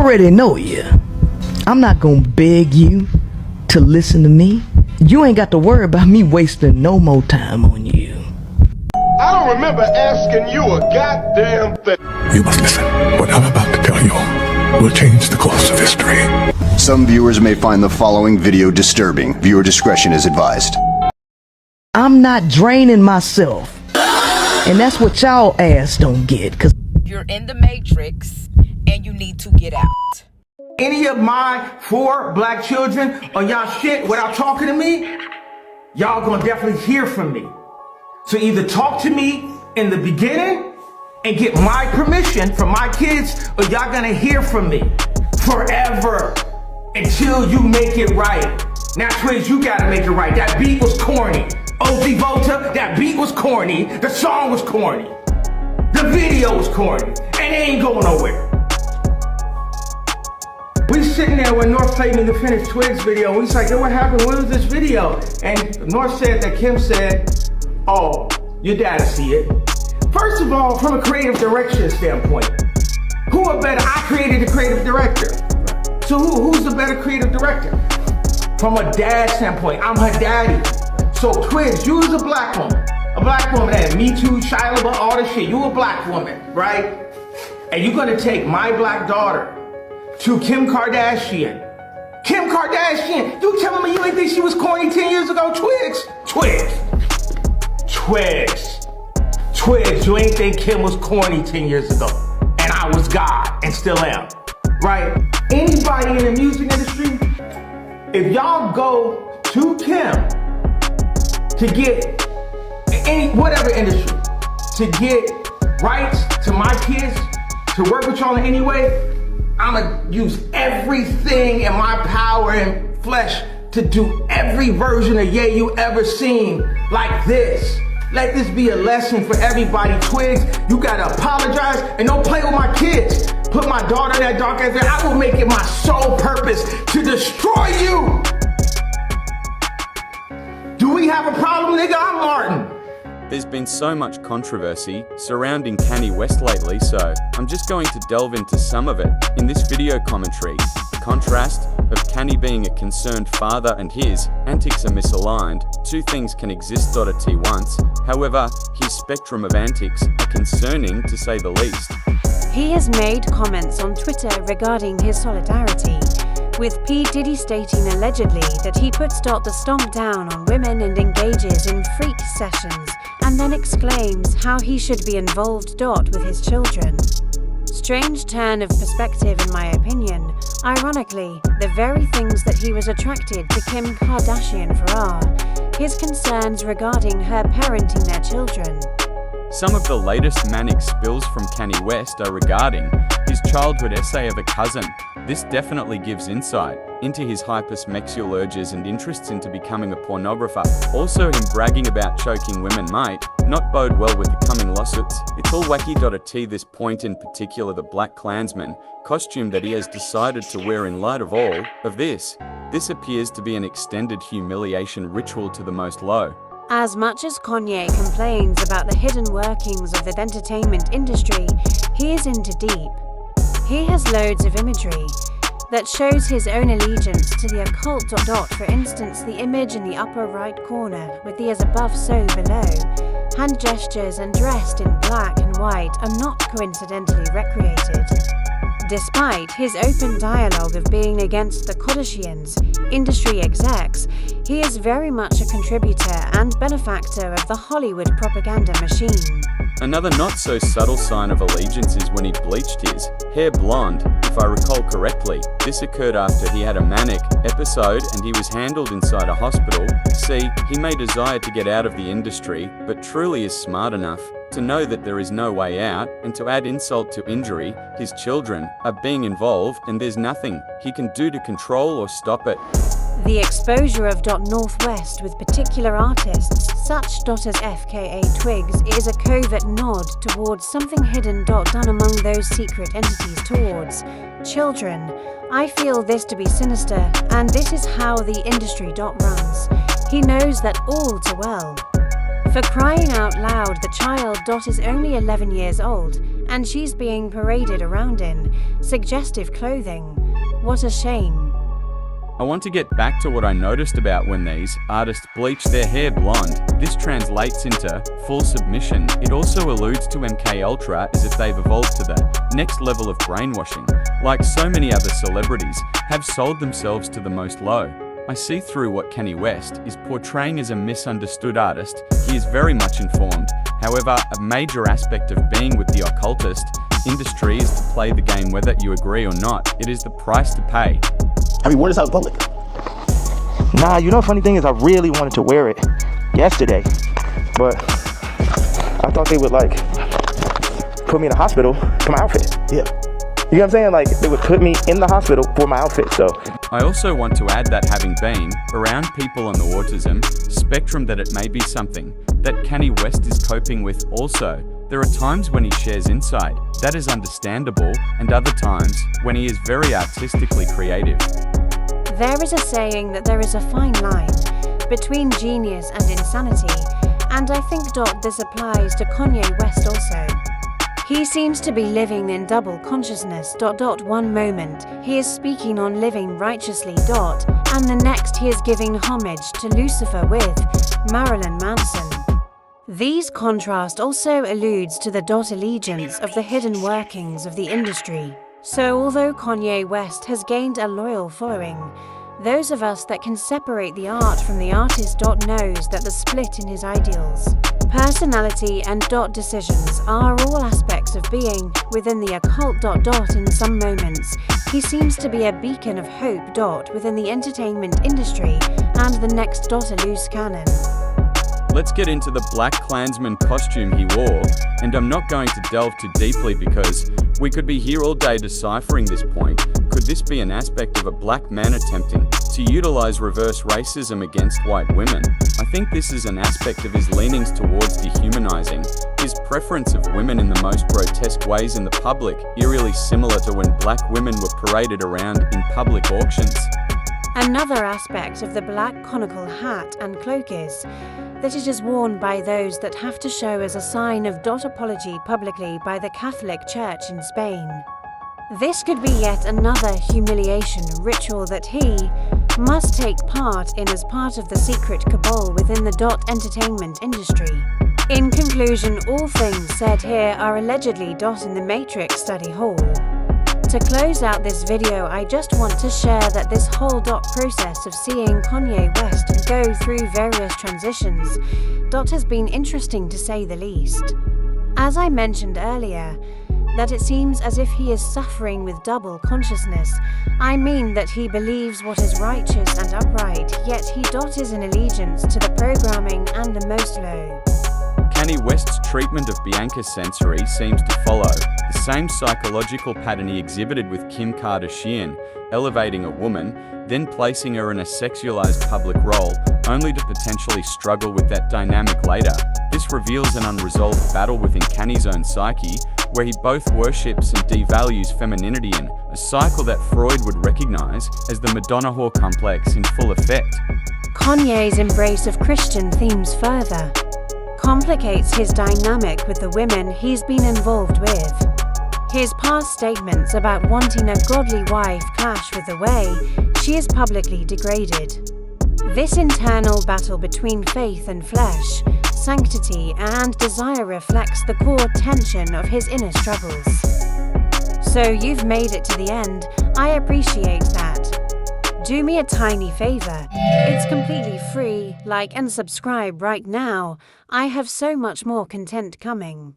already know you. I'm not gonna beg you to listen to me. You ain't got to worry about me wasting no more time on you. I don't remember asking you a goddamn thing. You must listen. What I'm about to tell you will change the course of history. Some viewers may find the following video disturbing. Viewer discretion is advised. I'm not draining myself. And that's what y'all ass don't get, cause you're in the Matrix and you need to get out. Any of my 4 black children on y'all shit without talking to me, y'all gonna definitely hear from me. So either talk to me in the beginning and get my permission from my kids, or y'all gonna hear from me forever until you make it right. Now, Twiz, you gotta make it right. That beat was corny. OG Volta, that beat was corny. The song was corny. The video was corny. And it ain't going nowhere. We sitting there when North played me the finished Twigs video. We was like, yo, what happened? When was this video? And North said that Kim said, oh, your dad'll see it. First of all, from a creative direction standpoint, who are better? I created the creative director. So who's the better creative director? From a dad standpoint, I'm her daddy. So Twigs, you was a black woman that Me Too, Shia LaBeouf, all this shit. You a black woman, right? And you're gonna take my black daughter to Kim Kardashian. Kim Kardashian, you telling me you ain't think she was corny 10 years ago? Twigs, you ain't think Kim was corny 10 years ago. And I was God, and still am, right? Anybody in the music industry, if y'all go to Kim to get, whatever industry, to get rights to my kids, to work with y'all in any way, I'ma use everything in my power and flesh to do every version of Ye you ever seen like this. Let this be a lesson for everybody. Twigs, you gotta apologize and don't play with my kids. Put my daughter in that dark ass there. I will make it my sole purpose to destroy you. Do we have a problem, nigga? I'm Martin. There's been so much controversy surrounding Kanye West lately, so I'm just going to delve into some of it in this video commentary. The contrast of Kanye being a concerned father and his antics are misaligned. Two things can exist at once. However, his spectrum of antics are concerning to say the least. He has made comments on Twitter regarding his solidarity, with P. Diddy stating allegedly that he puts the stomp down on women and engages in freak sessions, and then exclaims how he should be involved with his children. Strange turn of perspective in my opinion. Ironically, the very things that he was attracted to Kim Kardashian for are his concerns regarding her parenting their children. Some of the latest manic spills from Kanye West are regarding his childhood essay of a cousin. This definitely gives insight into his hypersexual urges and interests into becoming a pornographer. Also, him bragging about choking women might not bode well with the coming lawsuits. It's all wacky. At this point in particular, the Black Klansman costume that he has decided to wear in light of all of this. This appears to be an extended humiliation ritual to the most low. As much as Kanye complains about the hidden workings of the entertainment industry, he is into deep. He has loads of imagery that shows his own allegiance to the occult. For instance, the image in the upper right corner with the as above so below. Hand gestures and dressed in black and white are not coincidentally recreated. Despite his open dialogue of being against the Kardashians, industry execs, he is very much a contributor and benefactor of the Hollywood propaganda machine. Another not so subtle sign of allegiance is when he bleached his hair blonde. If I recall correctly, this occurred after he had a manic episode and he was handled inside a hospital. See, he may desire to get out of the industry, but truly is smart enough to know that there is no way out, and to add insult to injury, his children are being involved and there's nothing he can do to control or stop it. The exposure of Northwest with particular artists such as FKA Twigs is a covert nod towards something hidden done among those secret entities towards children. I feel this to be sinister, and this is how the industry runs. He knows that all too well. For crying out loud, the child is only 11 years old, and she's being paraded around in suggestive clothing. What a shame. I want to get back to what I noticed about when these artists bleach their hair blonde. This translates into full submission. It also alludes to MK Ultra as if they've evolved to the next level of brainwashing. Like so many other celebrities, have sold themselves to the most low. I see through what Kanye West is portraying as a misunderstood artist. He is very much informed. However, a major aspect of being with the occultist industry is to play the game whether you agree or not. It is the price to pay. Have you worn this out in public? Nah, you know, funny thing is I really wanted to wear it yesterday, but I thought they would like put me in the hospital for my outfit. Yeah. You know what I'm saying? Like, they would put me in the hospital for my outfit, so. I also want to add that having been around people on the autism spectrum, that it may be something that Kanye West is coping with also. There are times when he shares insight, that is understandable, and other times when he is very artistically creative. There is a saying that there is a fine line between genius and insanity, and I think this applies to Kanye West also. He seems to be living in double consciousness. One moment he is speaking on living righteously, and the next he is giving homage to Lucifer with Marilyn Manson. These contrast also alludes to the allegiance of the hidden workings of the industry. So although Kanye West has gained a loyal following, those of us that can separate the art from the artist knows that the split in his ideals, personality and decisions are all aspects of being within the occult. In some moments, he seems to be a beacon of hope within the entertainment industry and the next loose cannon. Let's get into the Black Klansman costume he wore, and I'm not going to delve too deeply because we could be here all day deciphering this point. Could this be an aspect of a black man attempting to utilize reverse racism against white women? I think this is an aspect of his leanings towards dehumanizing, his preference of women in the most grotesque ways in the public, eerily similar to when black women were paraded around in public auctions. Another aspect of the black conical hat and cloak is that it is worn by those that have to show as a sign of apology publicly by the Catholic Church in Spain. This could be yet another humiliation ritual that he must take part in as part of the secret cabal within the entertainment industry. In conclusion, all things said here are allegedly in the Matrix study hall. To close out this video, I just want to share that this whole process of seeing Kanye West go through various transitions has been interesting to say the least. As I mentioned earlier, that it seems as if he is suffering with double consciousness. I mean that he believes what is righteous and upright, yet he is in allegiance to the programming and the most low. Kanye West's treatment of Bianca Sensory seems to follow the same psychological pattern he exhibited with Kim Kardashian, elevating a woman, then placing her in a sexualized public role, only to potentially struggle with that dynamic later. This reveals an unresolved battle within Kanye's own psyche, where he both worships and devalues femininity in, a cycle that Freud would recognize as the Madonna whore complex in full effect. Kanye's embrace of Christian themes further complicates his dynamic with the women he's been involved with. His past statements about wanting a godly wife clash with the way she is publicly degraded. This internal battle between faith and flesh, sanctity and desire reflects the core tension of his inner struggles. So you've made it to the end. I appreciate that. Do me a tiny favor. It's completely free. Like and subscribe right now. I have so much more content coming.